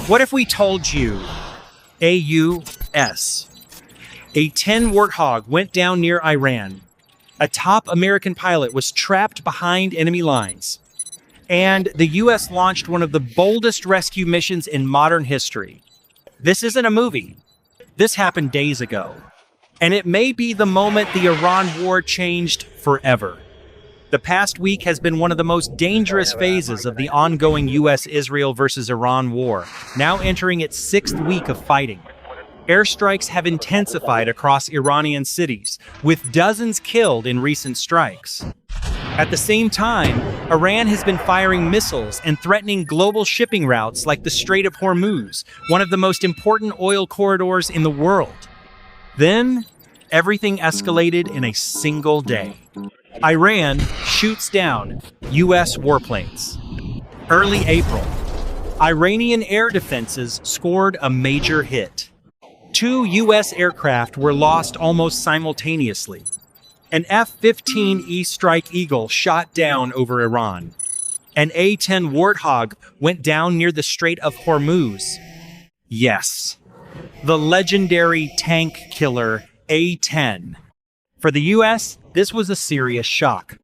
What if we told you A-10 Warthog went down near Iran? A top American pilot was trapped behind enemy lines. And the U.S. launched one of the boldest rescue missions in modern history. This isn't a movie. This happened days ago. And it may be the moment the Iran war changed forever. The past week has been one of the most dangerous phases of the ongoing U.S.-Israel versus Iran war, now entering its 6th week of fighting. Airstrikes have intensified across Iranian cities, with dozens killed in recent strikes. At the same time, Iran has been firing missiles and threatening global shipping routes like the Strait of Hormuz, one of the most important oil corridors in the world. Then, everything escalated in a single day. Iran shoots down U.S. warplanes. Early April, Iranian air defenses scored a major hit. 2 U.S. aircraft were lost almost simultaneously. An F-15E Strike Eagle shot down over Iran. An A-10 Warthog went down near the Strait of Hormuz. Yes, the legendary tank killer A-10. For the U.S., this was a serious shock.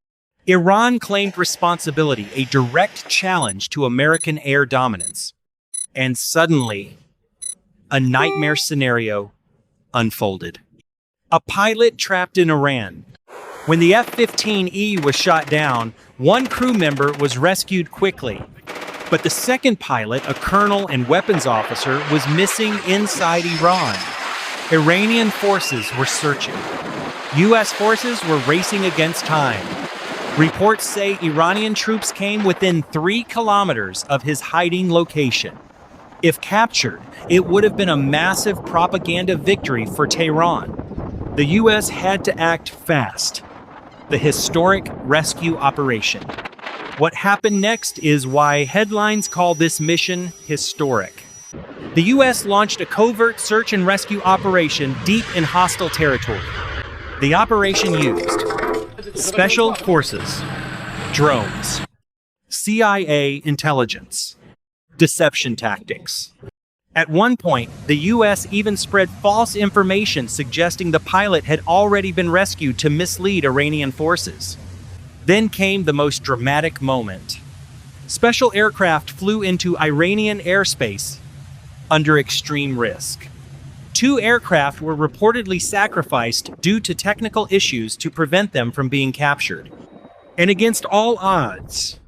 Iran claimed responsibility, a direct challenge to American air dominance. And suddenly, a nightmare scenario unfolded. A pilot trapped in Iran. When the F-15E was shot down, one crew member was rescued quickly. But the second pilot, a colonel and weapons officer, was missing inside Iran. Iranian forces were searching. U.S. forces were racing against time. Reports say Iranian troops came within 3 kilometers of his hiding location. If captured, it would have been a massive propaganda victory for Tehran. The U.S. had to act fast. The historic rescue operation. What happened next is why headlines call this mission historic. The U.S. launched a covert search and rescue operation deep in hostile territory. The operation used special forces, drones, CIA intelligence, deception tactics. At one point, the U.S. even spread false information suggesting the pilot had already been rescued to mislead Iranian forces. Then came the most dramatic moment. Special aircraft flew into Iranian airspace under extreme risk. 2 aircraft were reportedly sacrificed due to technical issues to prevent them from being captured. And against all odds,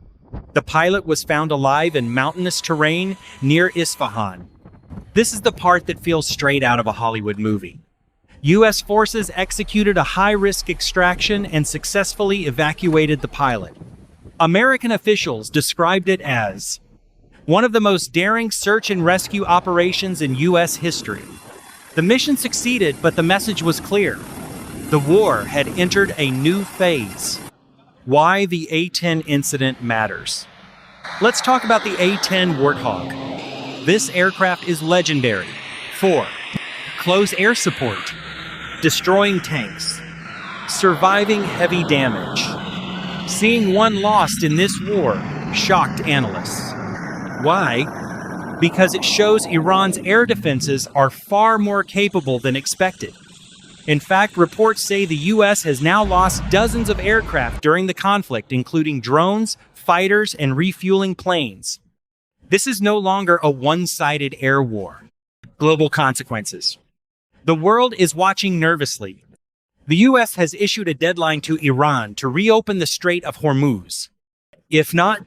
the pilot was found alive in mountainous terrain near Isfahan. This is the part that feels straight out of a Hollywood movie. U.S. forces executed a high-risk extraction and successfully evacuated the pilot. American officials described it as one of the most daring search and rescue operations in U.S. history. The mission succeeded, but the message was clear. The war had entered a new phase. Why the A-10 incident matters. Let's talk about the A-10 Warthog. This aircraft is legendary for close air support, destroying tanks, surviving heavy damage. Seeing one lost in this war shocked analysts. Why? Because it shows Iran's air defenses are far more capable than expected. In fact, reports say the U.S. has now lost dozens of aircraft during the conflict, including drones, fighters, and refueling planes. This is no longer a one-sided air war. Global consequences. The world is watching nervously. The U.S. has issued a deadline to Iran to reopen the Strait of Hormuz. If not,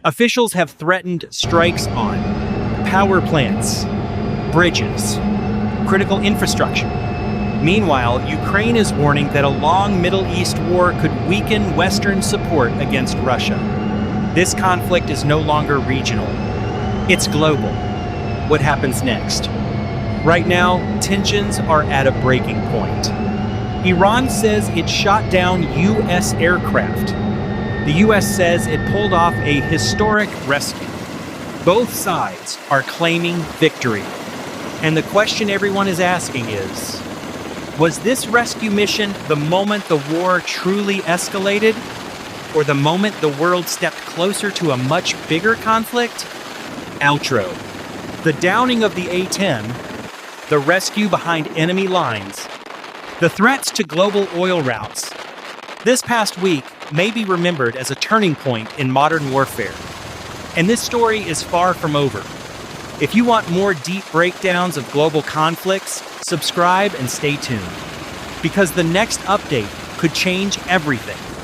officials have threatened strikes on power plants, bridges, critical infrastructure. Meanwhile, Ukraine is warning that a long Middle East war could weaken Western support against Russia. This conflict is no longer regional. It's global. What happens next? Right now, tensions are at a breaking point. Iran says it shot down U.S. aircraft. The U.S. says it pulled off a historic rescue. Both sides are claiming victory. And the question everyone is asking is, was this rescue mission the moment the war truly escalated? Or the moment the world stepped closer to a much bigger conflict? Outro. The downing of the A-10, the rescue behind enemy lines, the threats to global oil routes. This past week may be remembered as a turning point in modern warfare. And this story is far from over. If you want more deep breakdowns of global conflicts, subscribe and stay tuned. Because the next update could change everything.